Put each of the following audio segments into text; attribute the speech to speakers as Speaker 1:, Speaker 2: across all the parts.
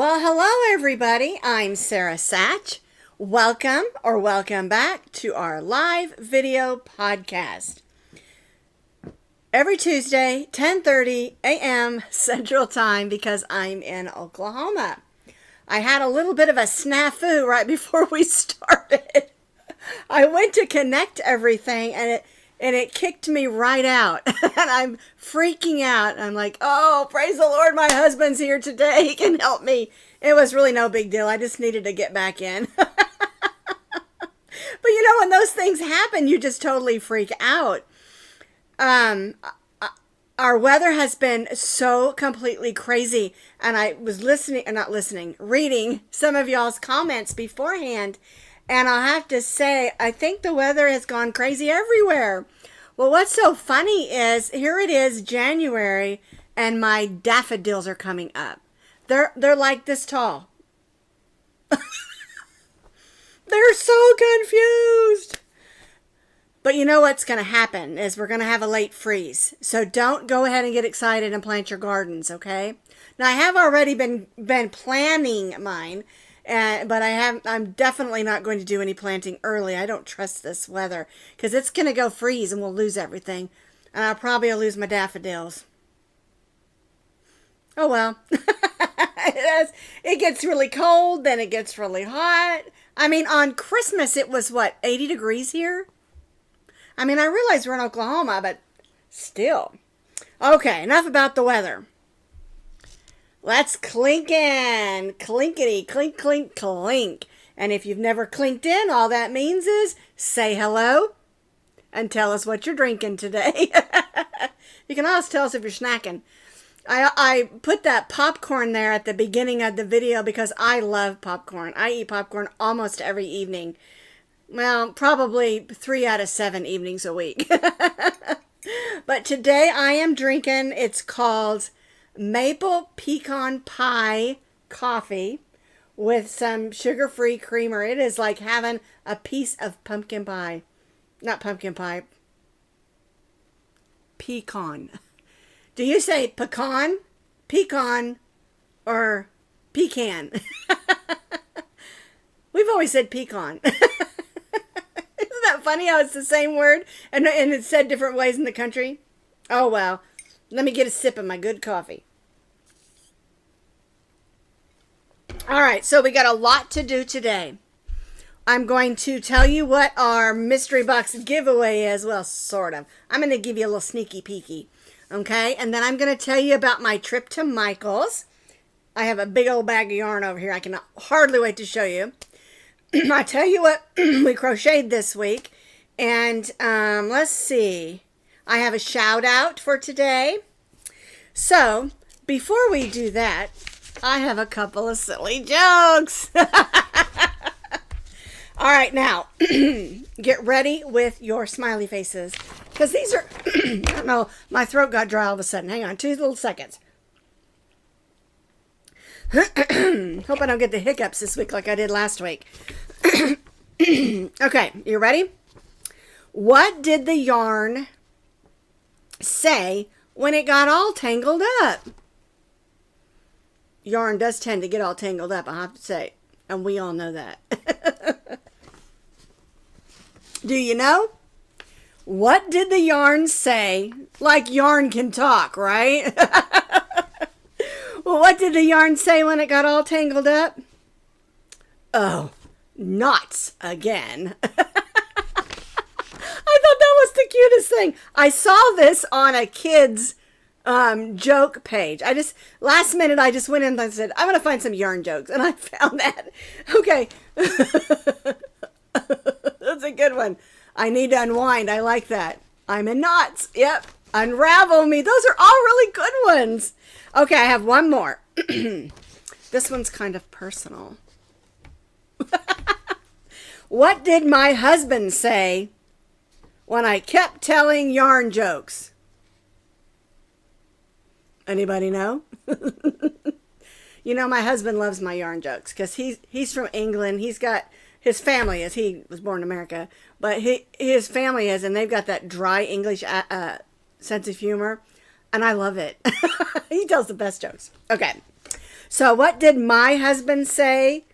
Speaker 1: Well, hello everybody. I'm Sara Sach. Welcome or welcome back to our live video podcast. Every Tuesday, 10:30 a.m. Central Time because I'm in Oklahoma. I had a little bit of a snafu right before we started. I went to connect everything and it kicked me right out. And I'm freaking out. I'm like, oh, praise the Lord, my husband's here today. He can help me. It was really no big deal. I just needed to get back in. But you know, when those things happen, you just totally freak out. Our weather has been so completely crazy. And I was reading some of y'all's comments beforehand. And I'll have to say, I think the weather has gone crazy everywhere. Well, what's so funny is, here it is, January, and my daffodils are coming up. They're like this tall. They're so confused. But you know what's going to happen is we're going to have a late freeze. So don't go ahead and get excited and plant your gardens, okay? Now, I have already been planning mine. But I'm definitely not going to do any planting early. I don't trust this weather because it's going to go freeze and we'll lose everything. And I'll probably lose my daffodils. Oh well. It gets really cold, then it gets really hot. I mean, on Christmas it was what, 80 degrees here? I mean, I realize we're in Oklahoma, but still. Okay, enough about the weather. Let's clink in. Clinkety, clink, clink, clink. And if you've never clinked in, all that means is say hello and tell us what you're drinking today. You can always tell us if you're snacking. I put that popcorn there at the beginning of the video because I love popcorn. I eat popcorn almost every evening. Well, probably 3 out of 7 evenings a week. But today I am drinking, it's called maple pecan pie coffee with some sugar-free creamer. It is like having a piece of pumpkin pie. Not pumpkin pie. Pecan. Do you say pecan, or pecan? We've always said pecan. Isn't that funny how it's the same word and it's said different ways in the country? Oh, well. Let me get a sip of my good coffee. All right, so we got a lot to do today. I'm going to tell you what our mystery box giveaway is. Well, sort of. I'm going to give you a little sneaky peeky. Okay, and then I'm going to tell you about my trip to Michael's. I have a big old bag of yarn over here. I can hardly wait to show you. I'll tell you what we crocheted this week. And let's see. I have a shout out for today. So, before we do that, I have a couple of silly jokes. All right, now, get ready with your smiley faces. Because these are, I don't know, my throat got dry all of a sudden. Hang on, 2 little seconds. Hope I don't get the hiccups this week like I did last week. Okay, you ready? What did the yarn say when it got all tangled up? Yarn does tend to get all tangled up, I have to say. And we all know that. Do you know? What did the yarn say? Like yarn can talk, right? Well, what did the yarn say when it got all tangled up? Oh, knots again. I thought that was the cutest thing. I saw this on a kid's joke page. Last minute I just went in and I said, I'm going to find some yarn jokes. And I found that. Okay. That's a good one. I need to unwind. I like that. I'm in knots. Yep. Unravel me. Those are all really good ones. Okay, I have one more. This one's kind of personal. What did my husband say when I kept telling yarn jokes? Anybody know? You know, my husband loves my yarn jokes because he's from England. He's got, his family is, he was born in America, but his family is, and they've got that dry English sense of humor, and I love it. He tells the best jokes. Okay, So what did my husband say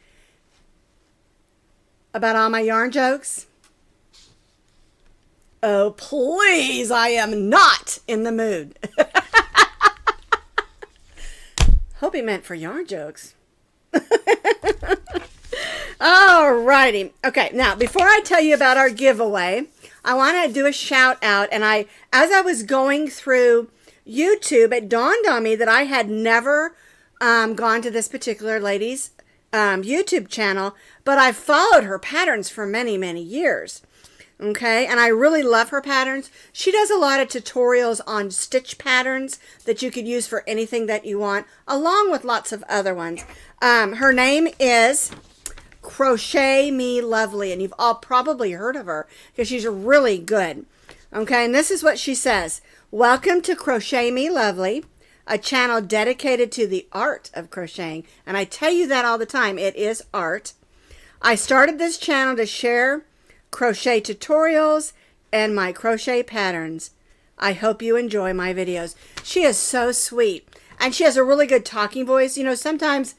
Speaker 1: about all my yarn jokes? Oh, please, I am not in the mood. Hope he meant for yarn jokes. Alrighty. Okay, now before I tell you about our giveaway, I want to do a shout out. And as I was going through YouTube, it dawned on me that I had never gone to this particular lady's YouTube channel, but I've followed her patterns for many, many years. Okay, and I really love her patterns. She does a lot of tutorials on stitch patterns that you could use for anything that you want, along with lots of other ones. Her name is Crochet Me Lovely, and you've all probably heard of her because she's really good. Okay, and this is what she says. Welcome to Crochet Me Lovely, a channel dedicated to the art of crocheting. And I tell you that all the time, it is art. I started this channel to share crochet tutorials and my crochet patterns. I hope you enjoy my videos. She is so sweet, and she has a really good talking voice. You know, sometimes,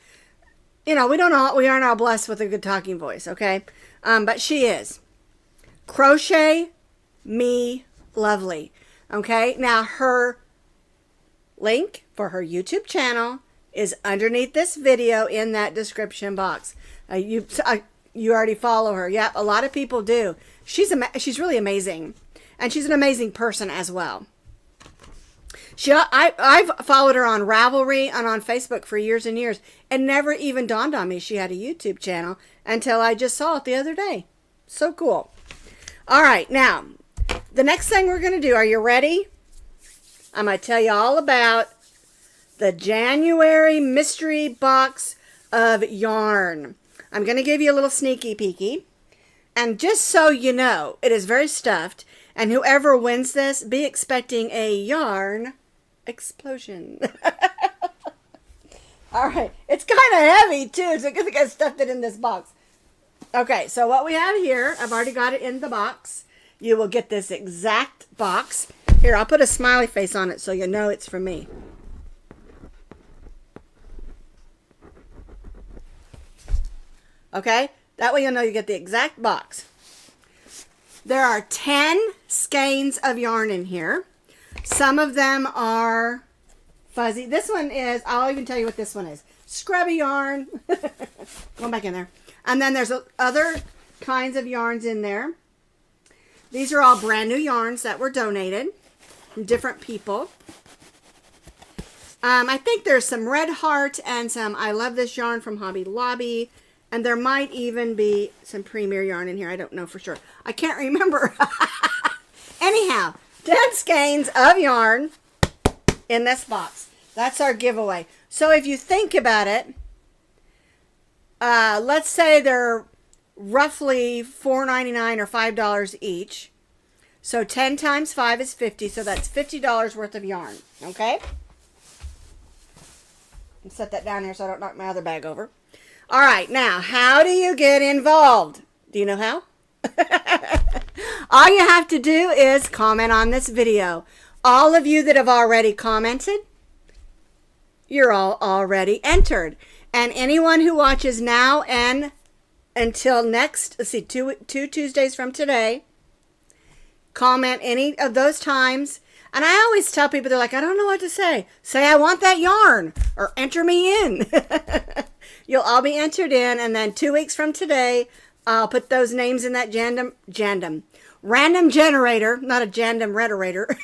Speaker 1: you know, we aren't all blessed with a good talking voice, okay? But she is. Crochet Me Lovely. Okay, now her link for her YouTube channel is underneath this video in that description box. You already follow her. Yeah, a lot of people do. She's really amazing, and she's an amazing person as well. I've followed her on Ravelry and on Facebook for years and years, and never even dawned on me she had a YouTube channel until I just saw it the other day. So cool. All right, now the next thing we're going to do. Are you ready? I'm going to tell you all about the January mystery box of yarn. I'm going to give you a little sneaky peeky. And just so you know, it is very stuffed. And whoever wins this, be expecting a yarn explosion. All right. It's kind of heavy, too. So I think I stuffed it in this box. Okay. So what we have here, I've already got it in the box. You will get this exact box. Here, I'll put a smiley face on it so you know it's from me. Okay, that way you'll know you get the exact box. There are 10 skeins of yarn in here. Some of them are fuzzy. This one is, I'll even tell you what this one is. Scrubby yarn. Going back in there. And then there's other kinds of yarns in there. These are all brand new yarns that were donated from different people. I think there's some Red Heart and some I Love This Yarn from Hobby Lobby. And there might even be some Premier yarn in here. I don't know for sure. I can't remember. Anyhow, 10 skeins of yarn in this box. That's our giveaway. So if you think about it, let's say they're roughly $4.99 or $5 each. So 10 times 5 is 50. So that's $50 worth of yarn. Okay? I'll set that down here so I don't knock my other bag over. All right, now, how do you get involved? Do you know how? All you have to do is comment on this video. All of you that have already commented, you're all already entered. And anyone who watches now and until next, let's see, two Tuesdays from today, comment any of those times. And I always tell people, they're like, I don't know what to say. Say, I want that yarn, or enter me in. You'll all be entered in, and then 2 weeks from today, I'll put those names in that random generator, not a jandom rederator.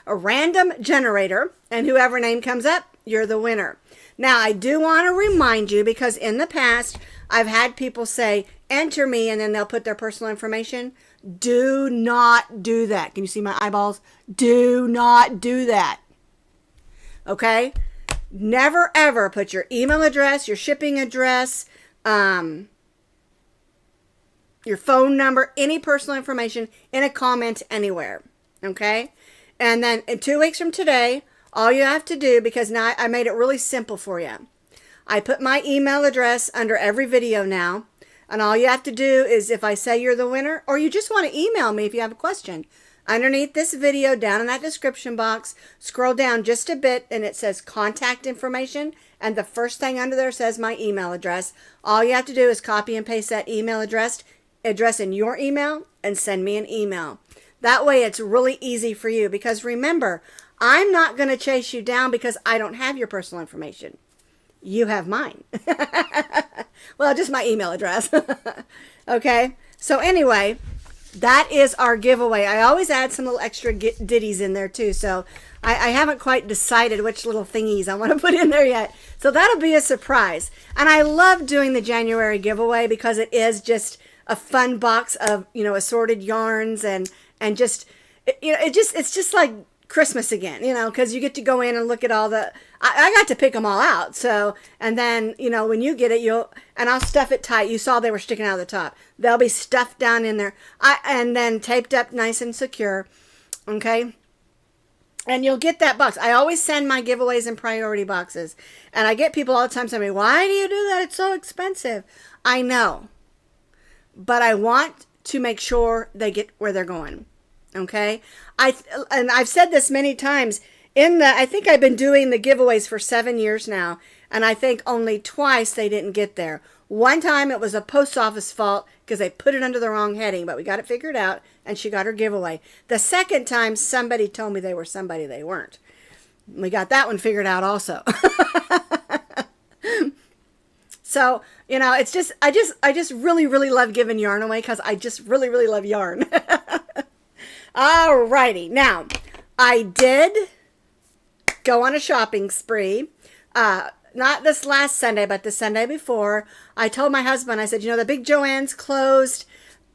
Speaker 1: A random generator, and whoever name comes up, you're the winner. Now, I do want to remind you, because in the past, I've had people say, enter me, and then they'll put their personal information. Do not do that. Can you see my eyeballs? Do not do that. Okay? Never, ever put your email address, your shipping address, your phone number, any personal information in a comment anywhere. Okay? And then in 2 weeks from today, all you have to do, because now I made it really simple for you. I put my email address under every video now. And all you have to do is, if I say you're the winner, or you just want to email me if you have a question, underneath this video, down in that description box, scroll down just a bit and it says contact information. And the first thing under there says my email address. All you have to do is copy and paste that email address in your email and send me an email. That way it's really easy for you, because remember, I'm not going to chase you down because I don't have your personal information. You have mine. Well, just my email address. Okay. So anyway, that is our giveaway. I always add some little extra ditties in there too. So I haven't quite decided which little thingies I want to put in there yet. So that'll be a surprise. And I love doing the January giveaway because it is just a fun box of, you know, assorted yarns and just, you know, it's just like Christmas again, you know, because you get to go in and look at all the, I got to pick them all out. So, and then, you know, when you get it, and I'll stuff it tight. You saw they were sticking out of the top. They'll be stuffed down in there, and then taped up nice and secure. Okay. And you'll get that box. I always send my giveaways in priority boxes. And I get people all the time saying, me, why do you do that? It's so expensive. I know. But I want to make sure they get where they're going. Okay. And I've said this many times I think I've been doing the giveaways for 7 years now. And I think only twice they didn't get there. One time it was a post office fault because they put it under the wrong heading, but we got it figured out and she got her giveaway. The second time somebody told me they were somebody they weren't. We got that one figured out also. So, you know, it's just, I just really, really love giving yarn away because I just really, really love yarn. Alrighty. Now, I did go on a shopping spree. Not this last Sunday, but the Sunday before. I told my husband, I said, you know, the big Joann's closed.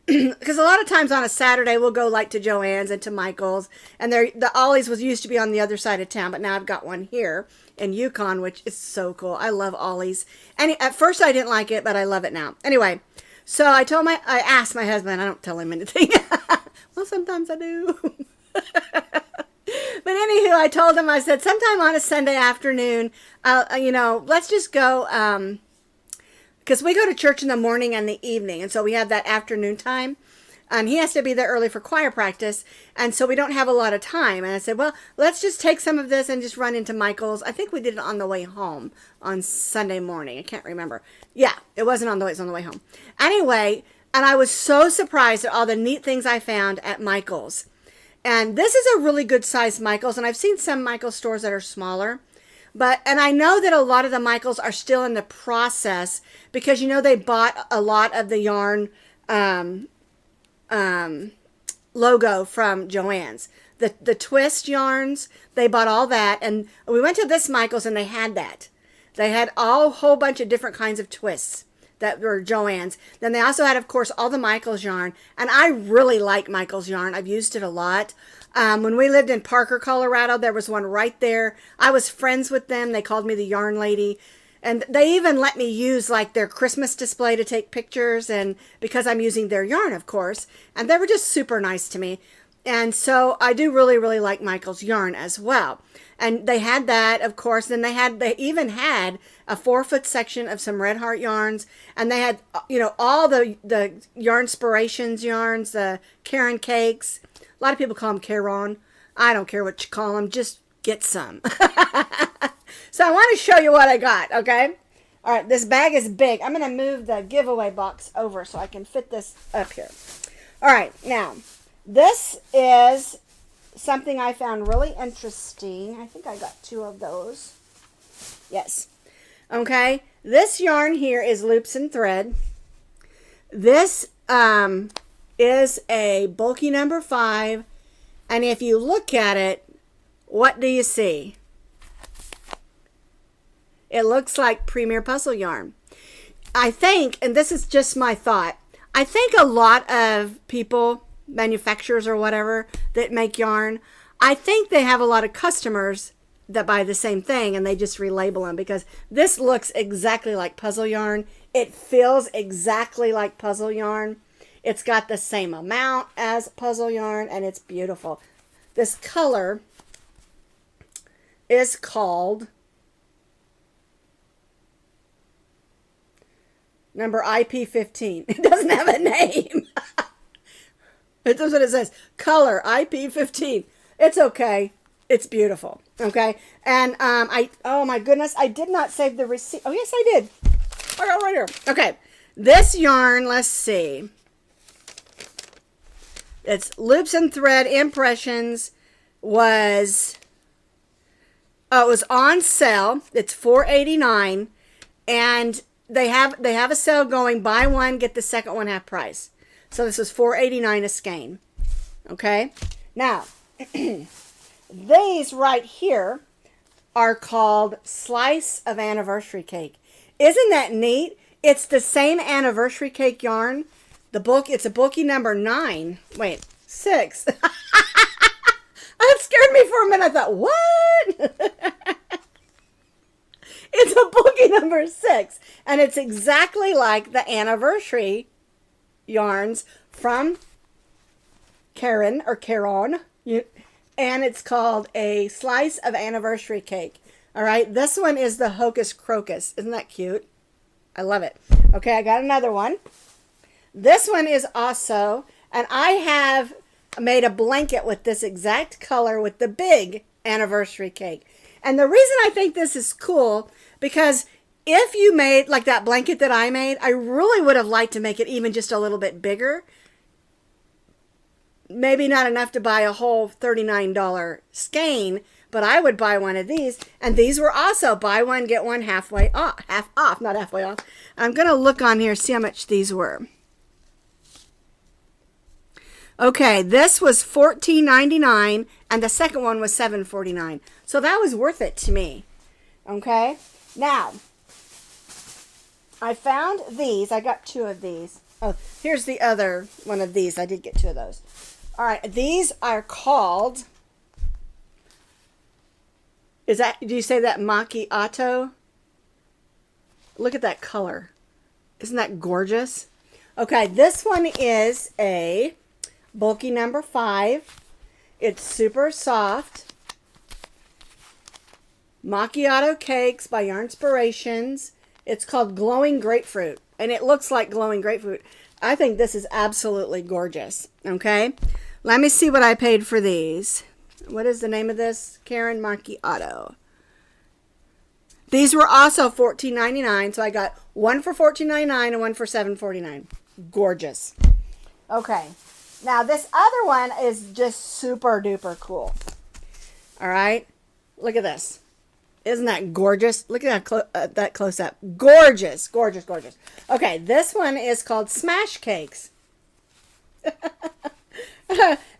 Speaker 1: Because a lot of times on a Saturday, we'll go like to Joann's and to Michael's. And the Ollie's used to be on the other side of town, but now I've got one here in Yukon, which is so cool. I love Ollie's. And at first I didn't like it, but I love it now. Anyway, so I asked my husband, I don't tell him anything. Well, sometimes I do. But anywho, I told him, I said, sometime on a Sunday afternoon, you know, let's just go, because we go to church in the morning and the evening. And so we have that afternoon time. And he has to be there early for choir practice. And so we don't have a lot of time. And I said, well, let's just take some of this and just run into Michael's. I think we did it on the way home on Sunday morning. I can't remember. Yeah, it wasn't on the way. It was on the way home. Anyway, and I was so surprised at all the neat things I found at Michael's. And this is a really good size Michael's. And I've seen some Michael's stores that are smaller. And I know that a lot of the Michael's are still in the process because, you know, they bought a lot of the yarn logo from Joann's. The twist yarns, they bought all that. And we went to this Michael's and they had that. They had a whole bunch of different kinds of twists that were Joann's. Then they also had, of course, all the Michael's yarn. And I really like Michael's yarn. I've used it a lot. When we lived in Parker, Colorado, there was one right there. I was friends with them. They called me the yarn lady. And they even let me use like their Christmas display to take pictures. And because I'm using their yarn, of course. And they were just super nice to me. And so I do really, really like Michael's yarn as well. And they had that, of course. And they even had a 4-foot section of some Red Heart yarns. And they had, you know, all the Yarnspirations yarns, the Karen cakes. A lot of people call them Caron. I don't care what you call them. Just get some. So I want to show you what I got, okay? All right, this bag is big. I'm going to move the giveaway box over so I can fit this up here. All right, now, this is something I found really interesting. I think I got 2 of those. Yes. Okay, this yarn here is Loops and Thread. This is a bulky number 5. And if you look at it, what do you see? It looks like Premier Puzzle yarn. I think, and this is just my thought, I think a lot of people, manufacturers or whatever, that make yarn, I think they have a lot of customers that buy the same thing and they just relabel them because this looks exactly like puzzle yarn. It feels exactly like puzzle yarn. It's got the same amount as puzzle yarn and it's beautiful. This color is called number IP15. It doesn't have a name. That's what it says. Color IP15. It's okay. It's beautiful. Okay. And oh my goodness, I did not save the receipt. Oh yes, I did. I got it right here. Okay. This yarn, let's see. It's Loops and Thread Impressions was, oh, it was on sale. It's $4.89, and they have a sale going, buy one get the second one half price. So this is $4.89 a skein. Okay. Now, these right here are called Slice of Anniversary Cake. Isn't that neat? It's the same anniversary cake yarn. It's a bulky number 9. Wait, 6. That scared me for a minute. I thought, what? It's a bulky number 6. And it's exactly like the anniversary yarns from Caron. And it's called a Slice of Anniversary Cake. All right. This one is the Hocus Crocus. Isn't that cute? I love it. Okay. I got another one. This one is also, and I have made a blanket with this exact color with the big anniversary cake. And the reason I think this is cool, because if you made like that blanket that I made, I really would have liked to make it even just a little bit bigger. Maybe not enough to buy a whole $39 skein, but I would buy one of these. And these were also buy one, get one halfway off. Not halfway off. I'm going to look on here, see how much these were. Okay, this was $14.99 and the second one was $7.49. So that was worth it to me. Okay, now I found these. I got 2 of these. Oh, here's the other one of these. I did get 2 of those. All right, these are called, do you say that macchiato? Look at that color. Isn't that gorgeous? Okay, this one is a bulky number 5. It's super soft. Macchiato Cakes by Yarnspirations. It's called Glowing Grapefruit, and it looks like glowing grapefruit. I think this is absolutely gorgeous. Okay, let me see what I paid for these. What is the name of this? Caron Macchiato. These were also $14.99, so I got one for $14.99 and one for $7.49. Gorgeous. Okay. Now, this other one is just super duper cool. All right. Look at this. Isn't that gorgeous? Look at that close up. Gorgeous, gorgeous, gorgeous. Okay, this one is called Smash Cakes.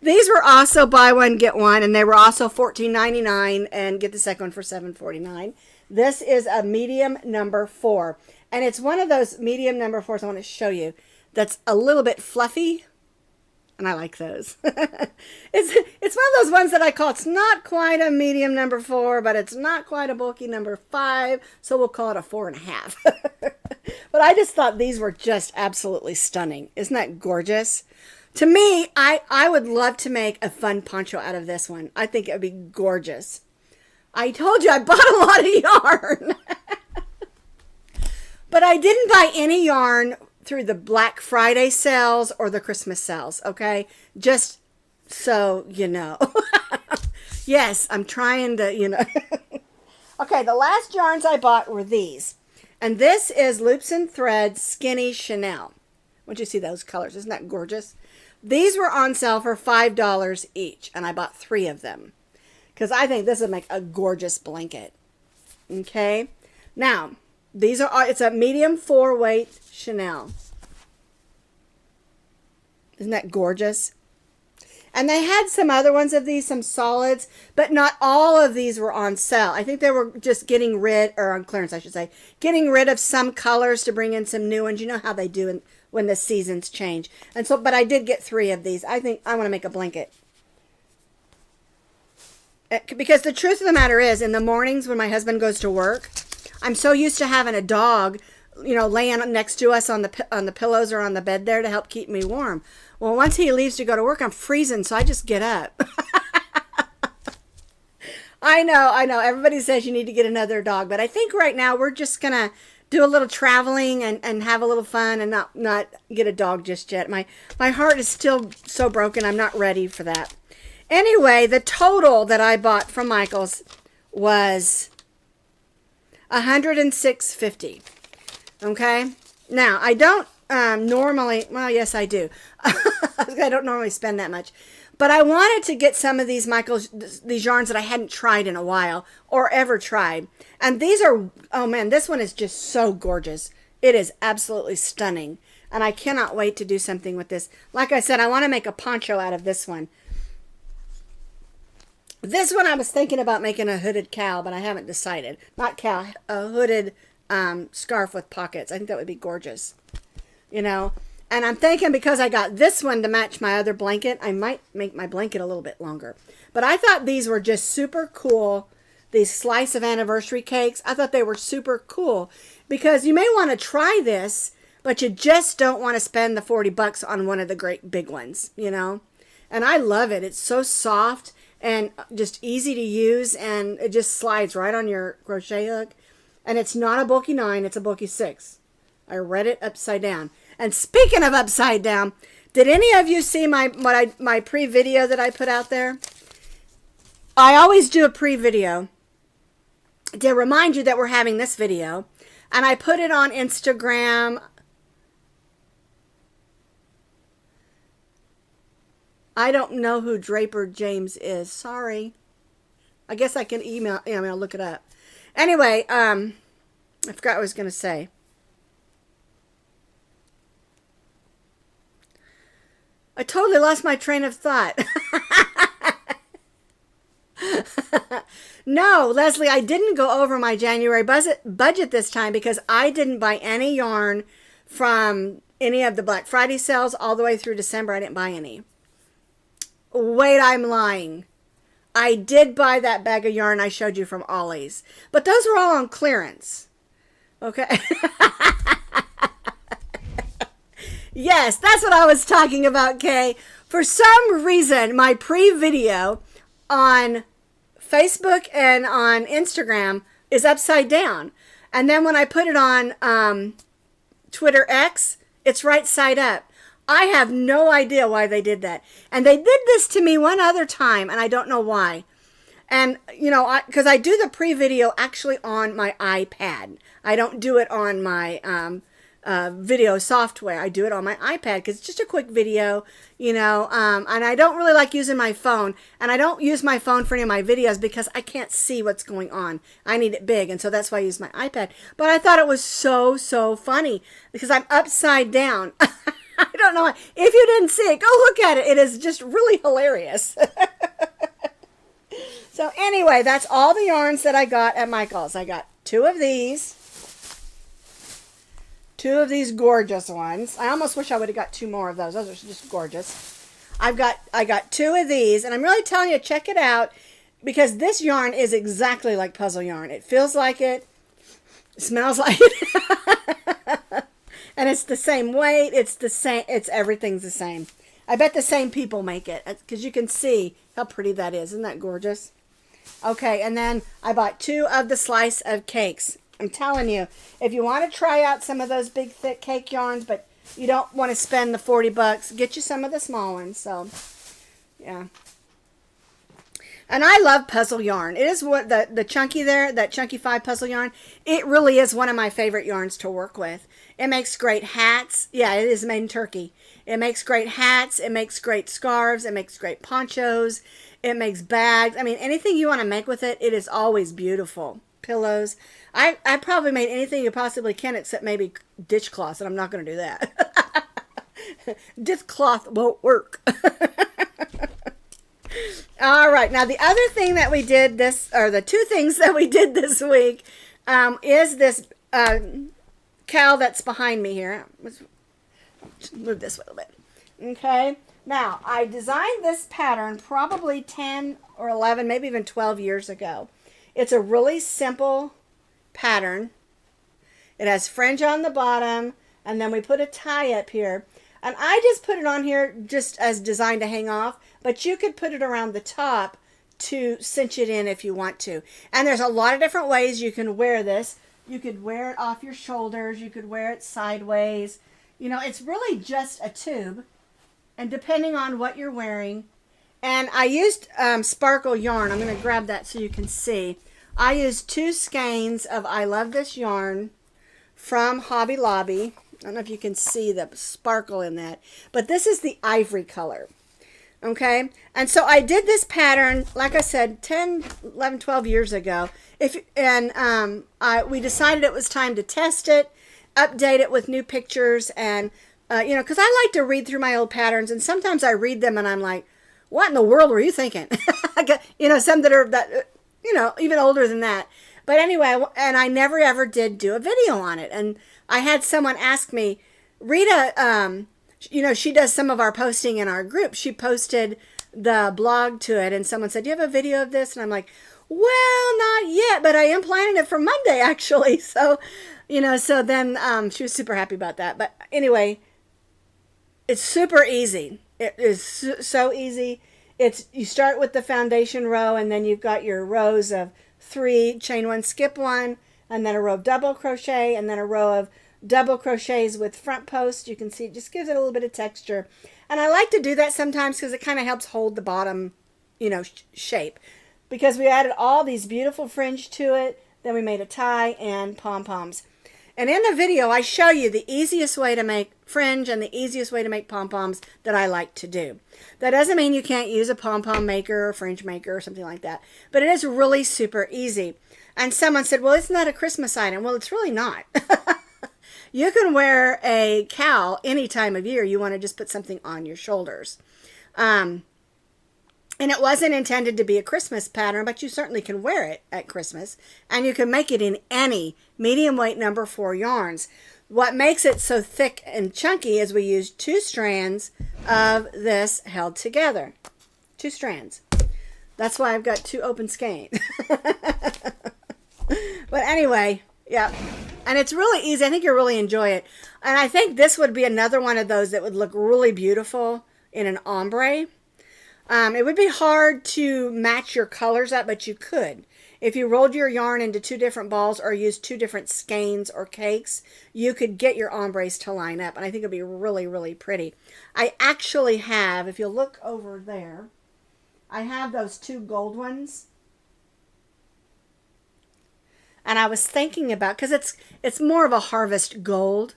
Speaker 1: These were also buy one, get one, and they were also $14.99 and get the second one for $7.49. This is a medium number 4. And it's one of those medium number 4s I want to show you that's a little bit fluffy. And I like those. It's one of those ones that I call, it's not quite a medium number 4, but it's not quite a bulky number 5. So we'll call it a 4.5. But I just thought these were just absolutely stunning. Isn't that gorgeous? To me, I would love to make a fun poncho out of this one. I think it would be gorgeous. I told you I bought a lot of yarn. But I didn't buy any yarn through the Black Friday sales or the Christmas sales, okay? Just so you know. Yes, I'm trying to, you know. Okay, the last yarns I bought were these. And this is Loops and Thread Skinny Chanel. Once you see those colors, isn't that gorgeous? These were on sale for $5 each, and I bought 3 of them because I think this would make a gorgeous blanket. Okay, now these are, it's a medium 4 weight Chanel. Isn't that gorgeous? And they had some other ones of these, some solids, but not all of these were on sale. I think they were just getting rid, or on clearance, I should say, getting rid of some colors to bring in some new ones. You know how they do when the seasons change. And so, but I did get 3 of these. I think I want to make a blanket. Because the truth of the matter is, in the mornings when my husband goes to work, I'm so used to having a dog, you know, laying next to us on the pillows or on the bed there to help keep me warm. Well, once he leaves to go to work, I'm freezing, so I just get up. I know. Everybody says you need to get another dog, but I think right now we're just going to do a little traveling and have a little fun and not get a dog just yet. My heart is still so broken. I'm not ready for that. Anyway, the total that I bought from Michael's was $106.50. Okay. Now I don't normally. Well, yes, I do. I don't normally spend that much, but I wanted to get some of these these yarns that I hadn't tried in a while or ever tried. And these are, oh man, this one is just so gorgeous. It is absolutely stunning. And I cannot wait to do something with this. Like I said, I want to make a poncho out of this one. This one I was thinking about making a hooded cowl, but I haven't decided. Not cowl, a hooded scarf with pockets. I think that would be gorgeous. You know, and I'm thinking because I got this one to match my other blanket, I might make my blanket a little bit longer. But I thought these were just super cool. These slice of anniversary cakes. I thought they were super cool because you may want to try this, but you just don't want to spend the $40 on one of the great big ones, you know. And I love it. It's so soft and just easy to use, and it just slides right on your crochet hook. And it's not a bulky 9, it's a bulky 6. I read it upside down. And speaking of upside down, did any of you see my pre-video that I put out there? I always do a pre-video to remind you that we're having this video. And I put it on Instagram. I don't know who Draper James is. Sorry. I guess I can email. Yeah, I'm going to look it up. Anyway, I forgot what I was going to say. I totally lost my train of thought. No, Leslie, I didn't go over my January budget this time because I didn't buy any yarn from any of the Black Friday sales all the way through December. I didn't buy any. Wait, I'm lying. I did buy that bag of yarn I showed you from Ollie's, but those were all on clearance. Okay. Yes, that's what I was talking about, Kay. For some reason, my pre-video on Facebook and on Instagram is upside down. And then when I put it on Twitter X, it's right side up. I have no idea why they did that. And they did this to me one other time, and I don't know why. And, you know, because I do the pre-video actually on my iPad. I don't do it on my video software. I do it on my iPad because it's just a quick video, you know, and I don't really like using my phone, and I don't use my phone for any of my videos because I can't see what's going on. I need it big, and so that's why I use my iPad. But I thought it was so funny because I'm upside down. I don't know why. If you didn't see it, go look at it. It is just really hilarious. So anyway, that's all the yarns that I got at Michael's. I got two of these gorgeous ones. I almost wish I would have got two more of those. Those are just gorgeous. I got two of these, and I'm really telling you, check it out because this yarn is exactly like puzzle yarn. It feels like it. It smells like it. And it's the same weight. It's the same. Everything's the same. I bet the same people make it because you can see how pretty that is. Isn't that gorgeous? Okay, and then I bought two of the slice of cakes. I'm telling you, if you want to try out some of those big, thick cake yarns, but you don't want to spend the $40, get you some of the small ones. So, yeah. And I love puzzle yarn. It is what the chunky there, that chunky 5 puzzle yarn. It really is one of my favorite yarns to work with. It makes great hats. Yeah, it is made in Turkey. It makes great hats. It makes great scarves. It makes great ponchos. It makes bags. I mean, anything you want to make with it, it is always beautiful. Pillows. I probably made anything you possibly can except maybe dishcloths, and I'm not going to do that. Dishcloth won't work. All right. Now, the other thing that we did the two things that we did this week is this cowl that's behind me here. Let's move this a little bit. Okay. Now, I designed this pattern probably 10 or 11, maybe even 12 years ago. It's a really simple pattern. It has fringe on the bottom, and then we put a tie up here. And I just put it on here just as designed to hang off, but you could put it around the top to cinch it in if you want to. And there's a lot of different ways you can wear this. You could wear it off your shoulders. You could wear it sideways. You know, it's really just a tube. And depending on what you're wearing. And I used sparkle yarn. I'm going to grab that so you can see. I used 2 skeins of I Love This yarn from Hobby Lobby. I don't know if you can see the sparkle in that. But this is the ivory color. Okay, and so I did this pattern, like I said, 10, 11, 12 years ago. We decided it was time to test it, update it with new pictures, and, you know, because I like to read through my old patterns, and sometimes I read them and I'm like, what in the world were you thinking? You know, some that are, you know, even older than that. But anyway, and I never ever did do a video on it. And I had someone ask me, Rita, you know, she does some of our posting in our group. She posted the blog to it, and someone said, do you have a video of this? And I'm like, well, not yet, but I am planning it for Monday, actually. So, you know, so then she was super happy about that. But anyway, it's super easy. It is so easy. You start with the foundation row, and then you've got your rows of 3, chain 1, skip 1, and then a row of double crochet, and then a row of double crochets with front post. You can see it just gives it a little bit of texture. And I like to do that sometimes because it kind of helps hold the bottom, you know, shape. Because we added all these beautiful fringe to it. Then we made a tie and pom-poms. And in the video, I show you the easiest way to make fringe and the easiest way to make pom-poms that I like to do. That doesn't mean you can't use a pom-pom maker or fringe maker or something like that. But it is really super easy. And someone said, well, isn't that a Christmas item? Well, it's really not. You can wear a cowl any time of year. You want to just put something on your shoulders. And it wasn't intended to be a Christmas pattern, but you certainly can wear it at Christmas. And you can make it in any medium weight number 4 yarns. What makes it so thick and chunky is we use 2 strands of this held together. 2 strands. That's why I've got 2 open skeins. But anyway, yeah. And it's really easy. I think you'll really enjoy it. And I think this would be another one of those that would look really beautiful in an ombre. It would be hard to match your colors up, but you could. If you rolled your yarn into 2 different balls or used 2 different skeins or cakes, you could get your ombres to line up. And I think it would be really, really pretty. I actually have, if you look over there, I have those 2 gold ones. And I was thinking about, because it's more of a harvest gold,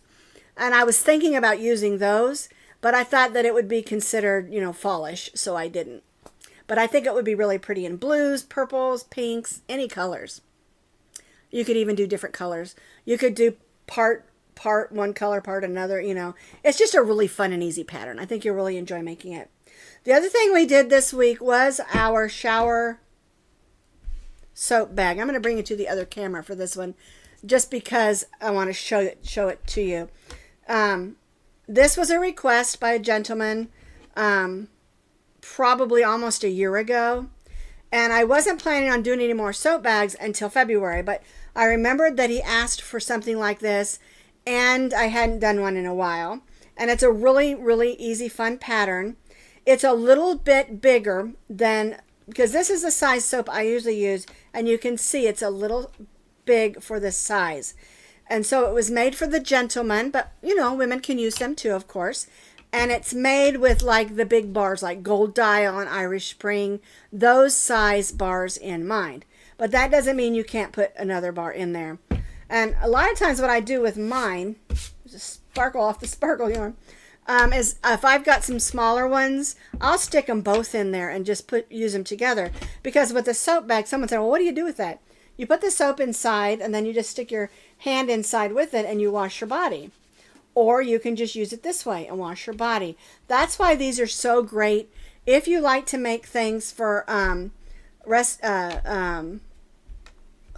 Speaker 1: and I was thinking about using those, but I thought that it would be considered, you know, fallish, so I didn't. But I think it would be really pretty in blues, purples, pinks, any colors. You could even do different colors. You could do part one color, part another, you know. It's just a really fun and easy pattern. I think you'll really enjoy making it. The other thing we did this week was our shower soap bag. I'm going to bring it to the other camera for this one just because I want to show it to you. This was a request by a gentleman probably almost a year ago, and I wasn't planning on doing any more soap bags until February, but I remembered that he asked for something like this, and I hadn't done one in a while. And it's a really, really easy, fun pattern. It's a little bit bigger than, because this is the size soap I usually use, and you can see it's a little big for this size. And so it was made for the gentleman, but you know, women can use them too, of course. And it's made with like the big bars, like Gold Dial and Irish Spring, those size bars in mind. But that doesn't mean you can't put another bar in there. And a lot of times what I do with mine, just sparkle off the sparkle yarn, is if I've got some smaller ones, I'll stick them both in there and just use them together. Because with the soap bag, someone said, well, what do you do with that? You put the soap inside and then you just stick your hand inside with it and you wash your body. Or you can just use it this way and wash your body. That's why these are so great. If you like to make things for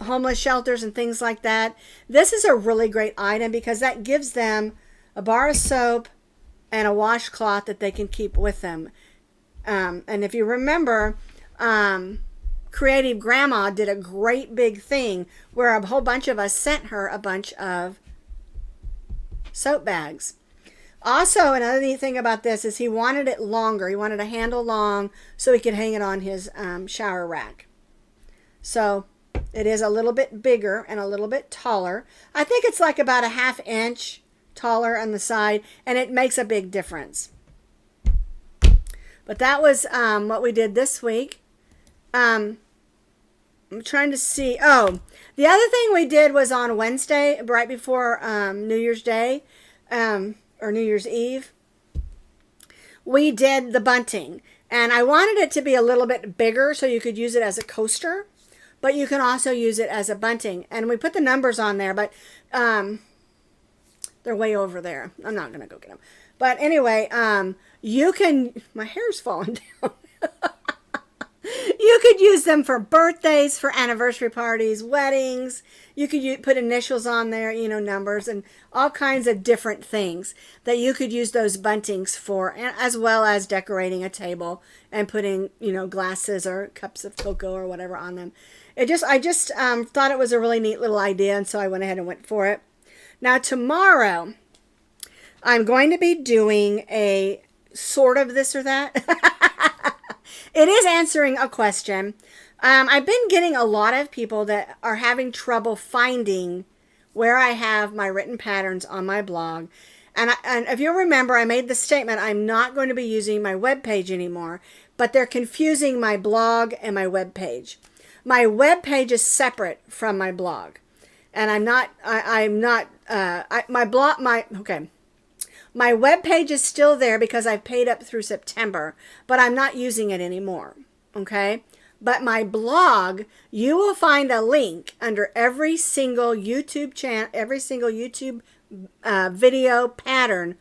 Speaker 1: homeless shelters and things like that, this is a really great item because that gives them a bar of soap and a washcloth that they can keep with them. And if you remember, Creative Grandma did a great big thing where a whole bunch of us sent her a bunch of soap bags. Also, another neat thing about this is he wanted it longer. He wanted a handle long so he could hang it on his shower rack. So It is a little bit bigger and a little bit taller. I think it's like about a 1/2 inch taller on the side, and it makes a big difference. But that was what we did this week. I'm trying to see. Oh, the other thing we did was on Wednesday, right before New Year's Day, or New Year's Eve. We did the bunting. And I wanted it to be a little bit bigger so you could use it as a coaster. But you can also use it as a bunting. And we put the numbers on there, but they're way over there. I'm not going to go get them. But anyway, you can... My hair's falling down. You could use them for birthdays, for anniversary parties, weddings. You could put initials on there, you know, numbers, and all kinds of different things that you could use those buntings for, as well as decorating a table and putting, you know, glasses or cups of cocoa or whatever on them. I just thought it was a really neat little idea, and so I went ahead and went for it. Now, tomorrow, I'm going to be doing a sort of this or that. It is answering a question. I've been getting a lot of people that are having trouble finding where I have my written patterns on my blog. And if you remember, I made the statement, I'm not going to be using my web page anymore, but they're confusing my blog and my web page. My web page is separate from my blog. And my web page is still there because I've paid up through September, but I'm not using it anymore. Okay? But my blog, you will find a link under every single YouTube channel, every single YouTube video pattern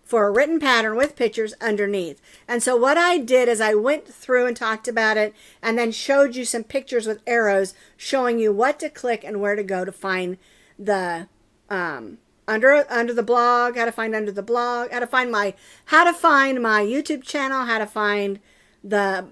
Speaker 1: for a written pattern with pictures underneath. And so what I did is I went through and talked about it and then showed you some pictures with arrows showing you what to click and where to go to find the under the blog, how to find under the blog, how to find my YouTube channel, how to find the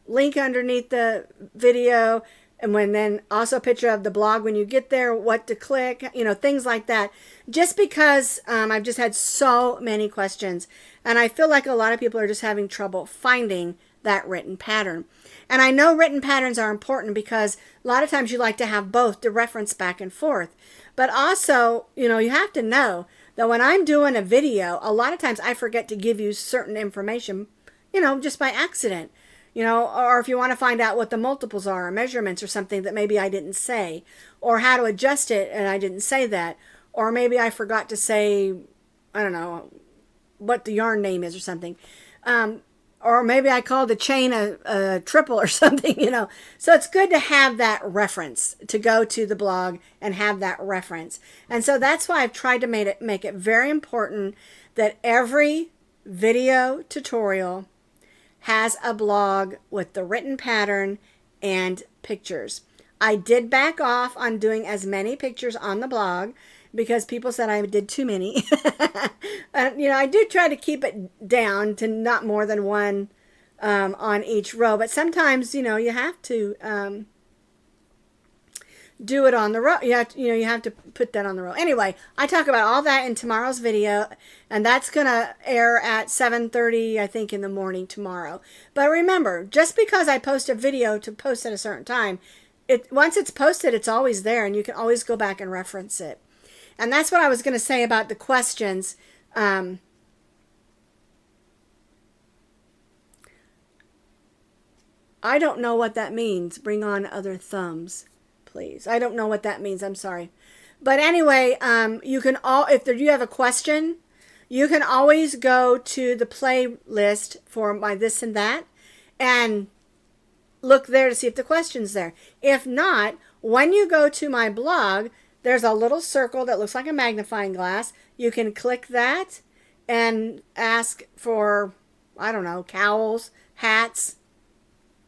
Speaker 1: link underneath the video, and then also a picture of the blog when you get there, what to click, you know, things like that. Just because I've just had so many questions, and I feel like a lot of people are just having trouble finding that written pattern. And I know written patterns are important because a lot of times you like to have both to reference back and forth. But also, you know, you have to know that when I'm doing a video, a lot of times I forget to give you certain information, you know, just by accident. You know, or if you want to find out what the multiples are or measurements or something that maybe I didn't say, or how to adjust it and I didn't say that, or maybe I forgot to say, I don't know, what the yarn name is or something. Or maybe I called the chain a triple or something, you know. So it's good to have that reference, to go to the blog and have that reference. And so that's why I've tried to make it very important that every video tutorial has a blog with the written pattern and pictures. I did back off on doing as many pictures on the blog because people said I did too many. You know, I do try to keep it down to not more than one on each row, but sometimes, you know, you have to do it on the row. You have to put that on the row. Anyway, I talk about all that in tomorrow's video, and that's going to air at 7:30, I think, in the morning tomorrow. But remember, just because I post a video to post at a certain time, once it's posted, it's always there, and you can always go back and reference it. And that's what I was going to say about the questions. I don't know what that means. Bring on other thumbs, please. I don't know what that means. I'm sorry. But anyway, you can if you have a question, you can always go to the playlist for my this and that and look there to see if the question's there. If not, when you go to my blog, there's a little circle that looks like a magnifying glass. You can click that and ask for, I don't know, cowls, hats,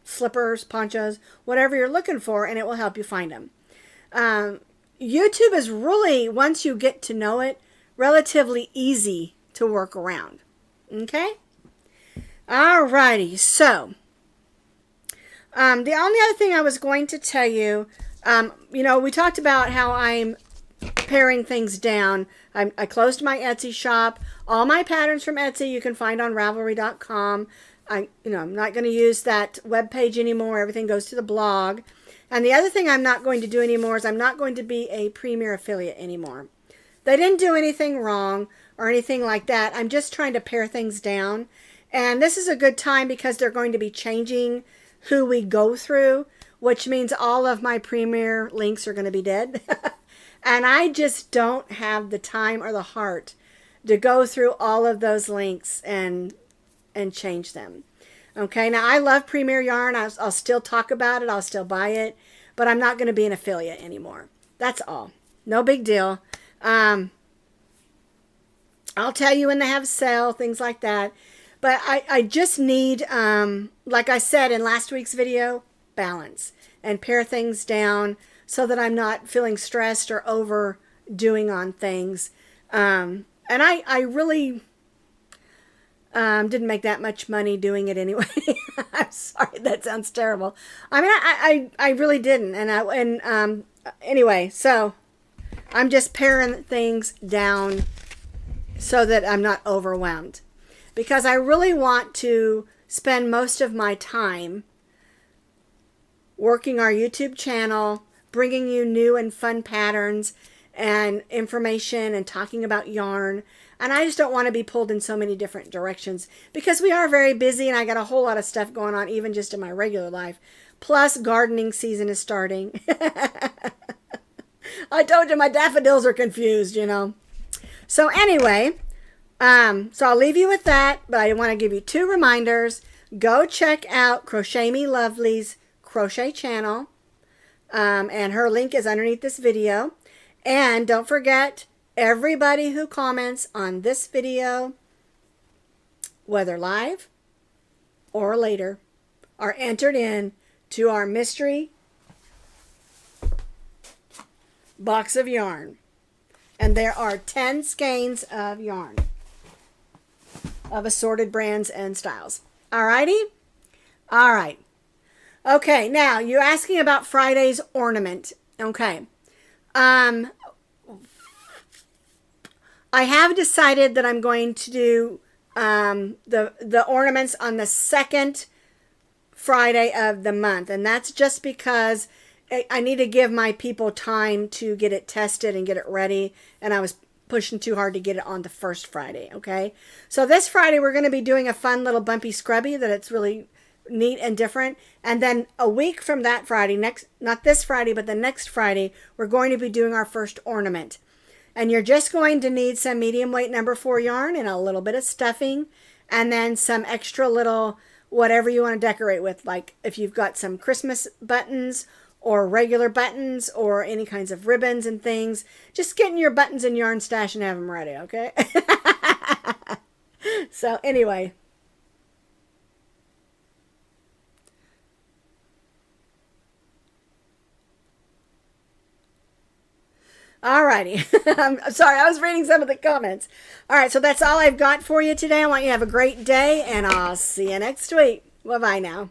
Speaker 1: slippers, ponchos, whatever you're looking for, and it will help you find them. YouTube is really, once you get to know it, relatively easy to work around. Okay? Alrighty, so the only other thing I was going to tell you, you know, we talked about how I'm paring things down. I closed my Etsy shop. All my patterns from Etsy you can find on Ravelry.com. I'm not going to use that web page anymore. Everything goes to the blog. And the other thing I'm not going to do anymore is I'm not going to be a Premier affiliate anymore. They didn't do anything wrong or anything like that. I'm just trying to pare things down. And this is a good time because they're going to be changing who we go through, which means all of my Premier links are going to be dead. And I just don't have the time or the heart to go through all of those links and change them. Okay, now I love Premier Yarn. I'll still talk about it. I'll still buy it. But I'm not going to be an affiliate anymore. That's all. No big deal. I'll tell you when they have sale, things like that. But I just need, like I said in last week's video, balance. And pare things down so that I'm not feeling stressed or overdoing on things. And I really didn't make that much money doing it anyway. I'm sorry, that sounds terrible. I mean, I really didn't. And anyway, so I'm just paring things down so that I'm not overwhelmed. Because I really want to spend most of my time working our YouTube channel, bringing you new and fun patterns and information and talking about yarn. And I just don't want to be pulled in so many different directions because we are very busy and I got a whole lot of stuff going on even just in my regular life. Plus gardening season is starting. I told you my daffodils are confused, you know. So anyway, so I'll leave you with that, but I want to give you 2 reminders. Go check out Crochet Me Lovely's crochet channel. And her link is underneath this video. And don't forget, everybody who comments on this video, whether live or later, are entered in to our mystery box of yarn. And there are 10 skeins of yarn of assorted brands and styles. Alrighty? Alright. Okay, now you're asking about Friday's ornament. Okay. I have decided that I'm going to do the ornaments on the second Friday of the month. And that's just because I need to give my people time to get it tested and get it ready. And I was pushing too hard to get it on the first Friday. Okay. So this Friday, we're going to be doing a fun little bumpy scrubby that it's really neat and different. And then a week from that Friday, not this Friday, but the next Friday, we're going to be doing our first ornament. And you're just going to need some medium weight number 4 yarn and a little bit of stuffing. And then some extra little whatever you want to decorate with. Like if you've got some Christmas buttons or regular buttons or any kinds of ribbons and things. Just get in your buttons and yarn stash and have them ready, okay? So anyway. Alrighty. I'm sorry, I was reading some of the comments. Alright, so that's all I've got for you today. I want you to have a great day, and I'll see you next week. Bye-bye now.